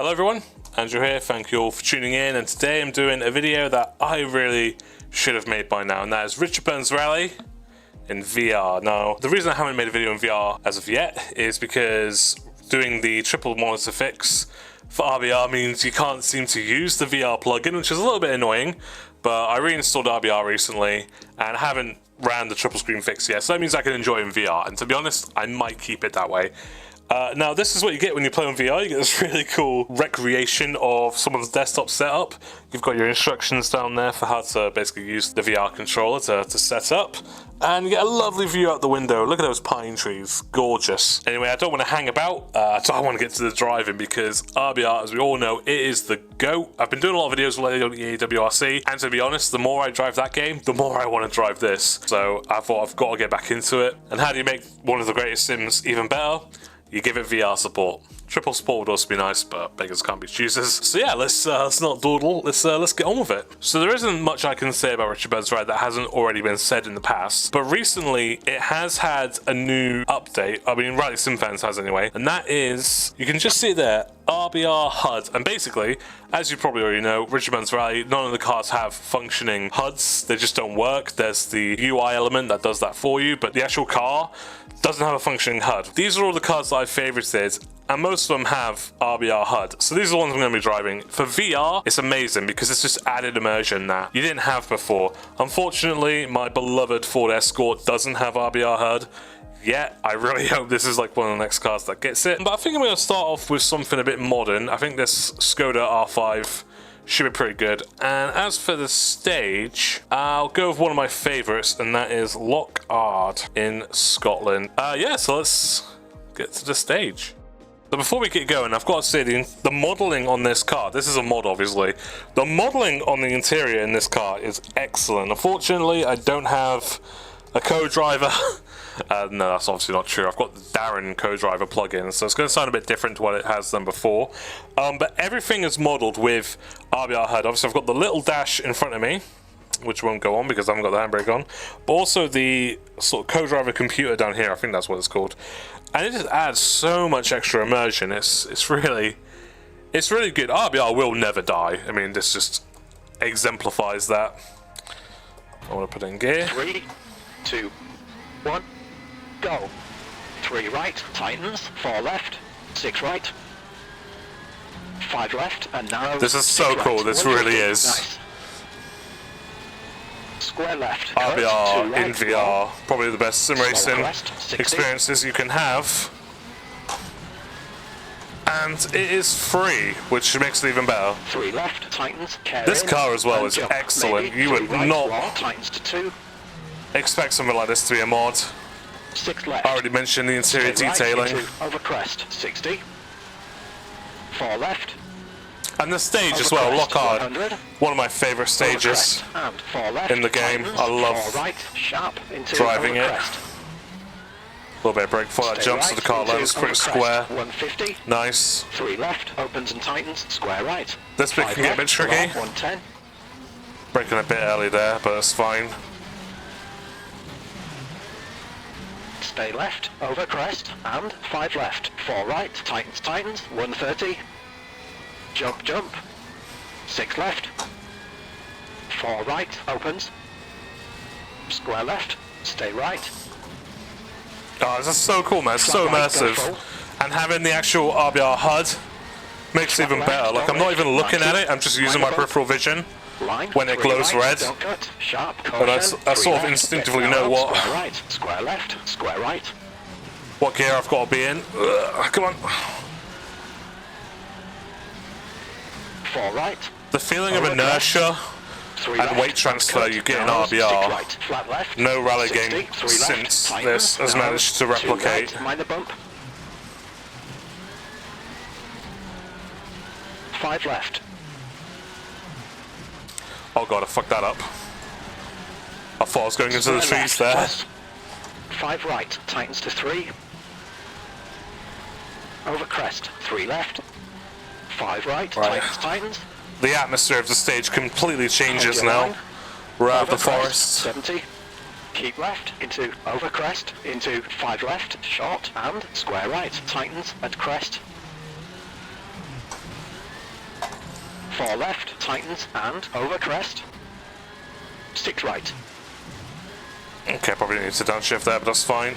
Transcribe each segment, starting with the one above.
Hello everyone, Andrew here, thank you all for tuning in, and today I'm doing a video that I really should have made by now, and that is Richard Burns Rally in VR. Now, the reason I haven't made a video in VR as of yet is because doing the triple monitor fix for RBR means you can't seem to use the VR plugin, which is a little bit annoying, but I reinstalled RBR recently and haven't ran the triple screen fix yet, so that means I can enjoy it in VR, and to be honest, I might keep it that way. Now, this is what you get when you play on VR. You get this really cool recreation of someone's desktop setup. You've got your instructions down there for how to basically use the VR controller to set up. And you get a lovely view out the window. Look at those pine trees. Gorgeous. Anyway, I don't want to hang about. I want to get to the driving because RBR, as we all know, it is the GOAT. I've been doing a lot of videos with the AWRC, and to be honest, the more I drive that game, the more I want to drive this. So I thought I've got to get back into it. And how do you make one of the greatest sims even better? You give it VR support. Triple support would also be nice, but beggars can't be choosers. So yeah, let's not dawdle. Let's get on with it. So there isn't much I can say about Richard Burns Rally that hasn't already been said in the past, but recently it has had a new update. I mean, Rally Sim fans has anyway, and that is, you can just see there, RBR HUD. And basically, as you probably already know, Richard Burns Rally, none of the cars have functioning HUDs. They just don't work. There's the UI element that does that for you, but the actual car doesn't have a functioning HUD. These are all the cars that I favorited, and most of them have RBR HUD. So these are the ones I'm going to be driving. For VR, it's amazing because it's just added immersion that you didn't have before. Unfortunately, my beloved Ford Escort doesn't have RBR HUD yet. I really hope this is like one of the next cars that gets it. But I think I'm going to start off with something a bit modern. I think this Skoda R5 should be pretty good. And as for the stage, I'll go with one of my favorites, and that is Loch Ard in Scotland. Yeah, so let's get to the stage. So before we get going, I've got to say the modeling on this car, this is a mod obviously, the modeling on the interior in this car is excellent. Unfortunately, I don't have a co-driver. No, that's obviously not true. I've got the Darren co-driver plugin, so it's going to sound a bit different to what it has done before. But everything is modeled with RBR HUD. Obviously, I've got the little dash in front of me, which won't go on because I haven't got the handbrake on. But also the sort of co-driver computer down here, I think that's what it's called. And it just adds so much extra immersion. It's really good. RBR will never die. I mean, this just exemplifies that. I want to put it in gear. 3, 2, 1. Go. 3 right, tightens, 4 left, 6 right, 5 left, and narrow. This is so cool, right. This really is. Nice. Square left. RBR right, in VR, probably the best sim racing experiences you can have. And it is free, which makes it even better. 3 left, tightens, this car as well is excellent. You would not expect something like this to be a mod. 6 left. I already mentioned the interior detailing. Over crest, 60. 4 left. And the stage as well, Loch Ard, one of my favourite stages in the game. I love driving it. A little bit of brake before that jumps, so the car lands pretty square. Nice. 3 left, opens and tightens, square right. This bit can get a bit tricky. Braking a bit early there, but it's fine. Stay left, over crest, and 5 left, 4 right, tightens, tightens, 130, jump, jump, 6 left, 4 right, opens, square left, stay right. Oh, this is so cool, man, it's so immersive, and having the actual RBR HUD makes it even better. Like, I'm not even looking at it, I'm just using my peripheral vision. When it glows red, and I sort of instinctively know what what gear I've got to be in. Come on. 4 right. The feeling of inertia and weight transfer you get in RBR, no rally game since this has managed to replicate. 5 left. Oh god, I fucked that up. I thought I was going into the trees there. 5 right, tightens to 3. Over crest, 3 left. 5 right, tightens. The atmosphere of the stage completely changes now. We're out of the forest. 70. Keep left, into over crest, into 5 left, short, and square right, tightens at crest. 4 left, tightens, and over crest. 6 right. Okay, probably need to downshift there, but that's fine.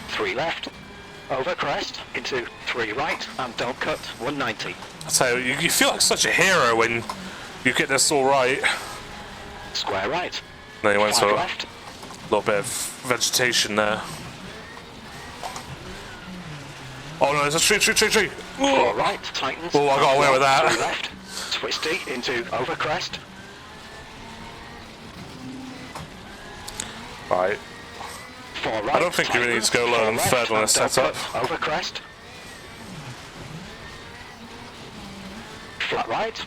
3 left, over crest, into 3 right, and don't cut, 190. I tell you, you feel like such a hero when you get this all right. Square right. Then you went to 5 a left, little bit of vegetation there. Oh no, there's a tree. 4 right, tightens. Oh, I got away with that. 3 left, twisty, into over crest. Right. 4 right, I don't think you really need to go low on the third one, setup. Over crest. Flat right.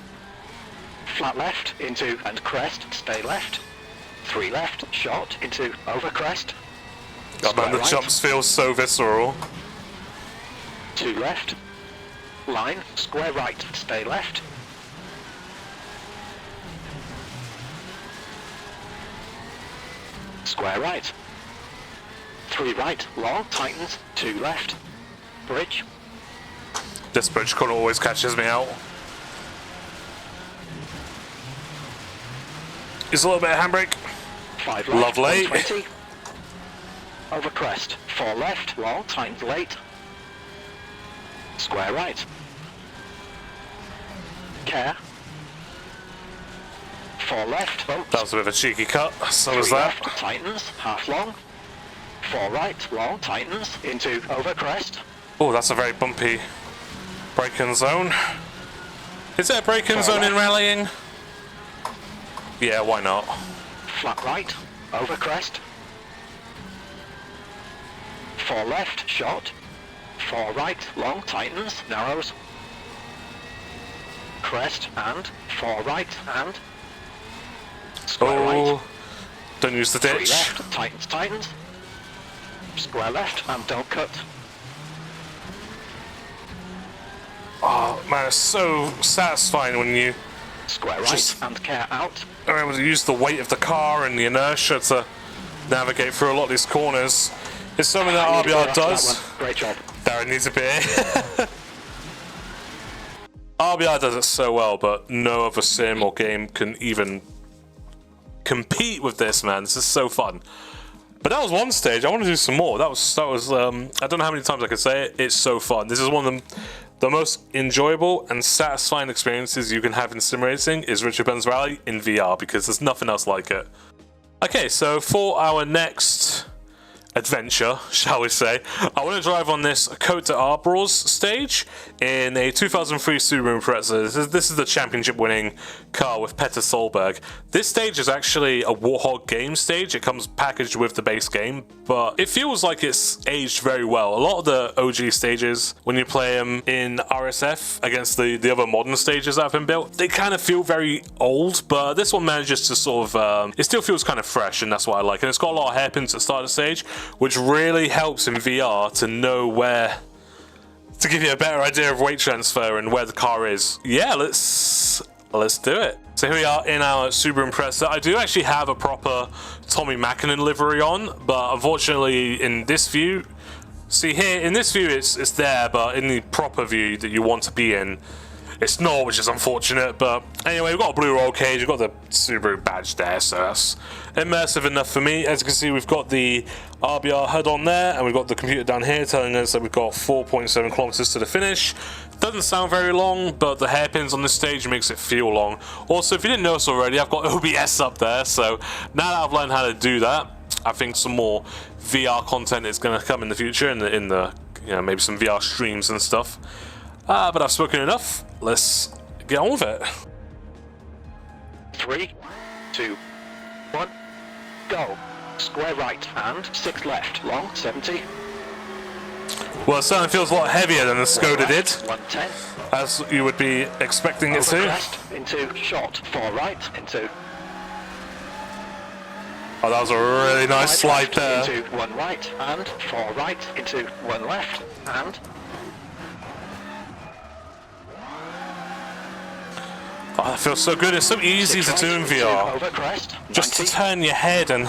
Flat left, into and crest, stay left. 3 left, short, into over crest. Oh man, the jumps feel so visceral. 2 left. Line, square right, stay left. Square right. 3 right, long, tightens, 2 left. Bridge. This bridge corner always catches me out. Just a little bit of handbrake. 5 left, Lovely. 120. Over crest. 4 left, long, tightens, late. Square right. Care. 4 left, bumps. That was a bit of a cheeky cut, so was 3 that. left, tightens, half long. 4 right, long, tightens, into over crest. Oh, that's a very bumpy braking zone. Is there a braking zone in rallying? Yeah, why not? Flat right, over crest. 4 left, short. 4 right, long, tightens, narrows. Crest and 4 right and square right. Don't use the 3 ditch. left, tightens. Square left and don't cut. Oh man, it's so satisfying when you Square right and care out. are able to use the weight of the car and the inertia to navigate through a lot of these corners. It's something that RBR does. Great job. Darren needs a beer. RBR does it so well, but no other sim or game can even compete with this, man. This is so fun. But that was one stage. I want to do some more. That was I don't know how many times I could say it. It's so fun. This is one of the most enjoyable and satisfying experiences you can have in sim racing is Richard Benz Rally in VR, because there's nothing else like it. Okay, so for our next adventure, shall we say, I want to drive on this Côte d'Arbre stage in a 2003 Subaru Impreza. This is the championship winning car with Petter Solberg. This stage is actually a Warthog game stage. It comes packaged with the base game, but it feels like it's aged very well. A lot of the OG stages, when you play them in RSF against the other modern stages that have been built, they kind of feel very old, but this one manages to sort of, it still feels kind of fresh, and that's what I like. And it's got a lot of hairpins at the start of the stage, which really helps in VR to know where, to give you a better idea of weight transfer and where the car is. Yeah, let's do it. So here we are in our Subaru Impreza. I do actually have a proper Tommy Mackinnon livery on, but unfortunately in this view, see here, in this view it's there, but in the proper view that you want to be in, it's not, which is unfortunate. But anyway, we've got a blue roll cage, we've got the Subaru badge there, so that's immersive enough for me. As you can see, we've got the RBR HUD on there, and we've got the computer down here telling us that we've got 4.7 kilometers to the finish. Doesn't sound very long, but the hairpins on this stage makes it feel long. Also, if you didn't notice already, I've got OBS up there, so now that I've learned how to do that, I think some more VR content is going to come in the future, in the you know, maybe some VR streams and stuff. But I've spoken enough. Let's get on with it. 3, 2, 1, go. Square right and 6 left, long, 70. Well, it certainly feels a lot heavier than the Skoda did, 110. as you would be expecting it to. Crest, into short, 4 right, into. Oh, that was a really nice slide there. Into 1 right and 4 right, into 1 left and. Oh, that feels so good. It's so easy to do in VR. Over crest, Just to 90. turn your head and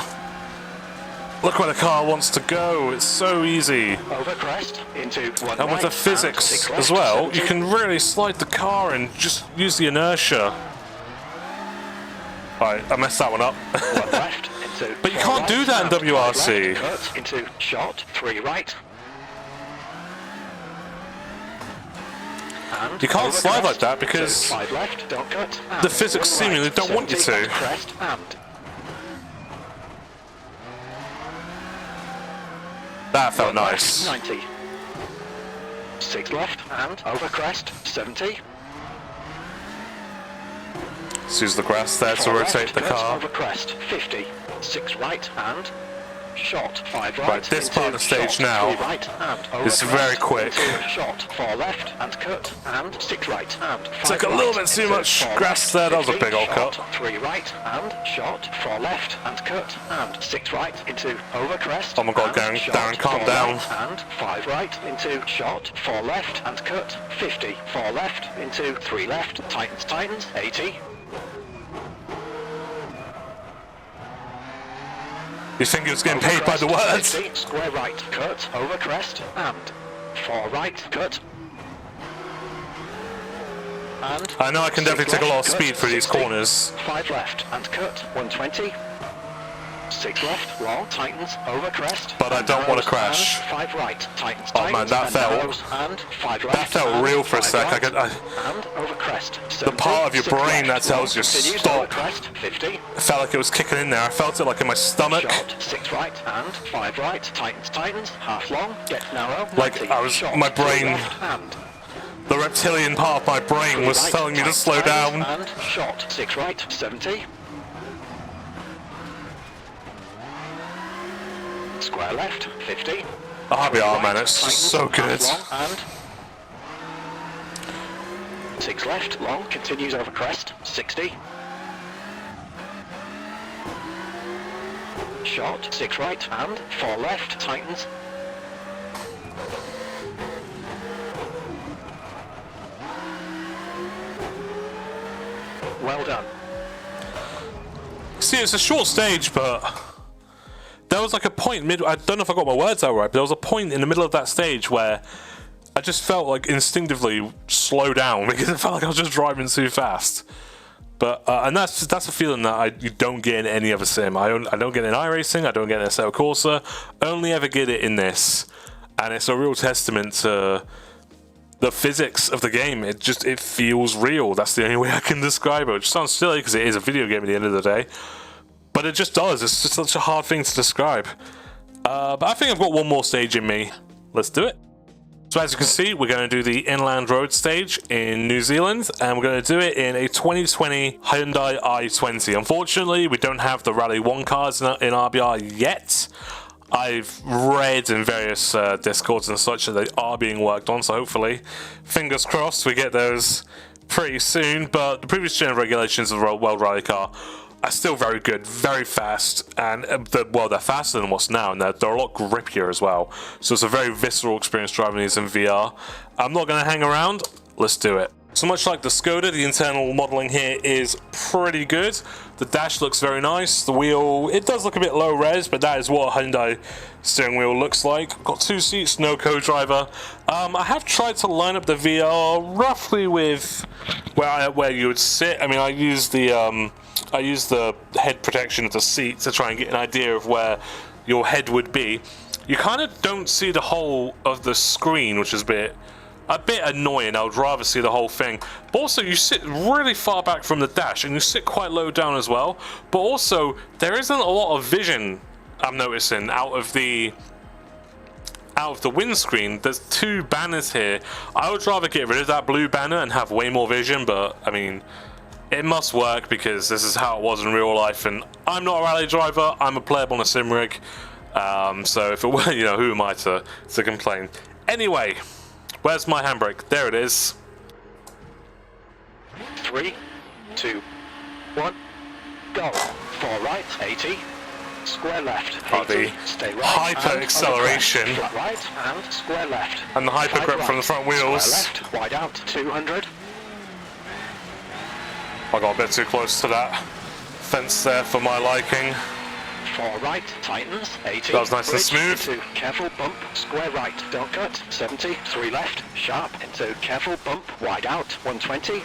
Look where the car wants to go. It's so easy. Over crest into one And with the right, physics and as well, 70. you can really slide the car and just use the inertia. Alright, I messed that one up. One left into But you four can't do right, that in and five WRC. left, cut into short, 3 right. And You can't over slide crest like that into because 5 left, don't cut. the And physics 1 seemingly right, don't want you 70, to. Crest and That felt 1 left, nice. 90. 6 left and over crest, 70. Let's use the grass there to 4 rotate left, the cut car. over crest, 50. 6 right and short, 5 right. Right, this into part of the stage short, now 3 right and over is crest, very quick. into short, 4 left and cut and 6 right and 5 Took a right, little bit too into much 4 grass left, there. That was a 50, big old short, cut. 3 right and short, 4 left and cut and 6 right into over crest. Oh my god, and Darren, short, Darren, calm 4 down. right and 5 right into short, 4 left and cut 50, 4 left into 3 left, tightens, 80. You think he was getting Over paid by the crest, words? 60, square right, cut, over crest, and 4 right, cut. And I know I can 6 definitely take a lot of left, speed cut, through these 60, corners. 5 left, and cut, 120. 6 left, long, tightens, over crest. But I and don't want to narrows, crash. and 5 right, tightens, Oh man, that and felt- narrows, and 5 left, That felt and real for a 5 sec. right, I and over crest. the 70, part of your 6 brain left, that tells long, you continues, stop. over crest, 50. felt like it was kicking in there. I felt it like in my stomach. Short, 6 right and 5 right, tightens, half long, get narrow, Like 90, I was, short, my 2 brain, left and the reptilian part of my brain 3 was right, telling me to tightens, slow down. and short, 6 right, 70. Square left, 50. The RBR, Right, man, it's tightens, so good. half long, and 6 left, long, continues over crest, 60. Short, 6 right, and 4 left, tightens. Well done. See, it's a short stage, but there was like a point I don't know if I got my words out right, but there was a point in the middle of that stage where I just felt like instinctively slow down because it felt like I was just driving too fast. But and that's a feeling that you don't get in any other sim. I don't get it in iRacing. I don't get it in Assetto Corsa. Only ever get it in this, and it's a real testament to the physics of the game. It feels real. That's the only way I can describe it. Which sounds silly because it is a video game at the end of the day, but it just does. It's just such a hard thing to describe. But I think I've got one more stage in me. Let's do it. So as you can see, we're going to do the inland road stage in New Zealand, and we're going to do it in a 2020 Hyundai i20. Unfortunately, we don't have the Rally 1 cars in RBR yet. I've read in various discords and such that they are being worked on, so hopefully, fingers crossed, we get those pretty soon. But the previous gen regulations of the World Rally car are still very good, very fast, and they're faster than what's now, and they're a lot grippier as well. So it's a very visceral experience driving these in VR. I'm not going to hang around. Let's do it. So much like the Skoda, the internal modelling here is pretty good. The dash looks very nice. The wheel, it does look a bit low res, but that is what a Hyundai steering wheel looks like. Got 2 seats, no co-driver. I have tried to line up the VR roughly with where you would sit. I mean, I use the head protection of the seat to try and get an idea of where your head would be. You kind of don't see the whole of the screen, which is a bit annoying. I would rather see the whole thing. But also, you sit really far back from the dash, and you sit quite low down as well. But also, there isn't a lot of vision, I'm noticing, out of the windscreen. There's 2 banners here. I would rather get rid of that blue banner and have way more vision, but I mean, it must work because this is how it was in real life, and I'm not a rally driver. I'm a player on a sim rig. So if it were, who am I to complain? Anyway, where's my handbrake? There it is. 3, 2, 1, go. 4 right, 80. Square left, 80. Stay right. Hyper acceleration. Flat right and square left. And the hyper grip from the front wheels. Square left, wide out, 200. I got a bit too close to that fence there for my liking. 4 right, tightens, 80. That was nice and bridge, smooth. Into careful bump, square right, don't cut, 70. 3 left, sharp, into careful bump, wide out, 120.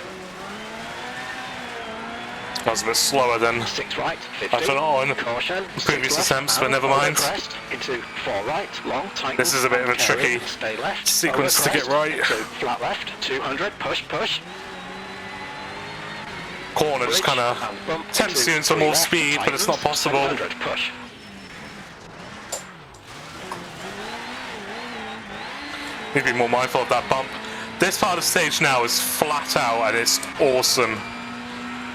That was a bit slower than 6 right, 50. I thought on Caution, previous 6 left, attempts, but and never over mind. crest, into 4 right, long, tightens. This is a bit of a carry, tricky stay left, sequence over to get crest, right. into flat left, 200, push, push. Corner just kind of tempts you into more speed, but it's not possible. Push. Need to be more mindful of that bump. This part of the stage now is flat out and it's awesome.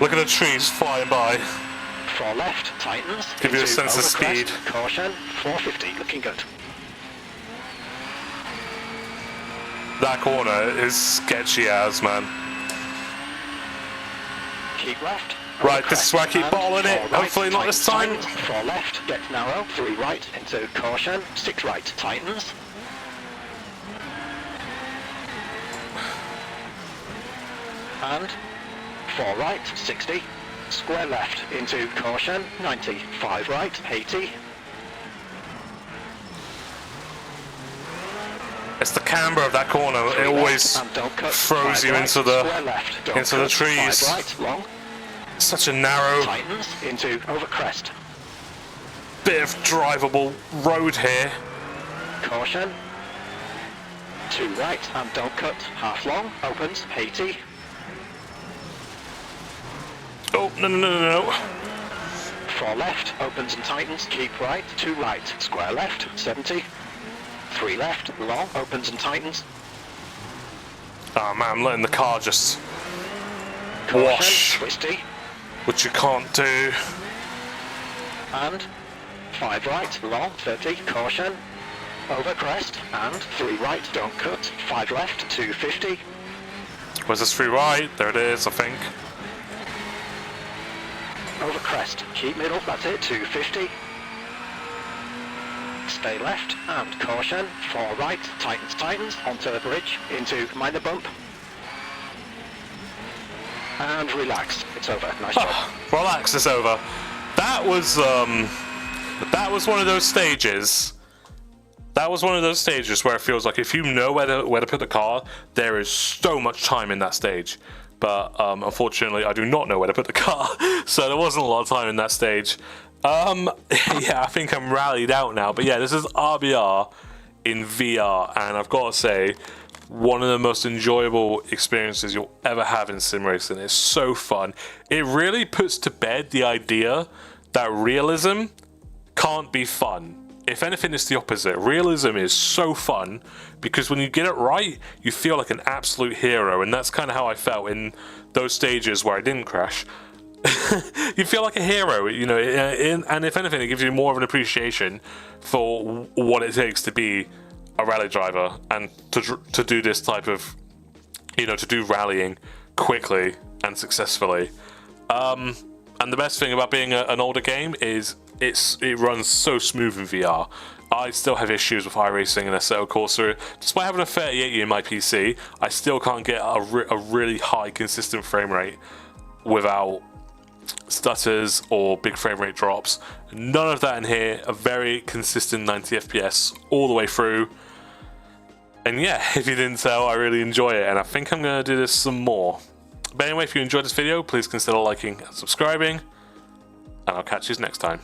Look at the trees flying by. 4 left, tightens. Give you a sense of speed. Caution, 450, looking good. That corner is sketchy as, man. Keep left. Right, this is where I keep bottling it. Hopefully not this time. 4 left, get narrow. 3 right, into caution. 6 right, tightens. And 4 right, 60. Square left, into caution. 90. 5 right, 80. It's the camber of that corner. It always throws you into the trees. Right, long. Such a narrow Tightens into over crest. bit of drivable road here. Caution. 2 right and don't cut. Half long, opens, 80. Oh, no, no, no, no, no. 4 left, opens and tightens, keep right. 2 right, square left, 70. 3 left, long, opens and tightens. Oh man, I'm letting the car just Caution, wash, twisty. which you can't do. And 5 right, long, 30, caution. Over crest, and 3 right, don't cut. 5 left, 250. Where's this 3 right? There it is, I think. Over crest, keep middle, that's it, 250. Stay left, and caution, 4 right, tightens, tightens, onto the bridge, into minor bump. And relax, it's over, nice job. Relax, it's over. That was one of those stages. That was one of those stages where it feels like if you know where to put the car, there is so much time in that stage. But unfortunately, I do not know where to put the car, so there wasn't a lot of time in that stage. Yeah, I think I'm rallied out now. But yeah, this is RBR in VR, and I've got to say, one of the most enjoyable experiences you'll ever have in sim racing. It's so fun. It really puts to bed the idea that realism can't be fun. If anything, it's the opposite. Realism is so fun because when you get it right, you feel like an absolute hero, and that's kind of how I felt in those stages where I didn't crash. You feel like a hero, you know, and if anything, it gives you more of an appreciation for what it takes to be a rally driver and to do this type of, you know, to do rallying quickly and successfully. And the best thing about being an older game is it runs so smooth in VR. I still have issues with iRacing and Assetto Corsa. Despite having a 3080 in my PC, I still can't get a really high consistent frame rate without stutters or big frame rate drops. None of that in here. A very consistent 90 FPS all the way through. And yeah, if you didn't tell, I really enjoy it, and I think I'm going to do this some more. But anyway, if you enjoyed this video, please consider liking and subscribing, and I'll catch you next time.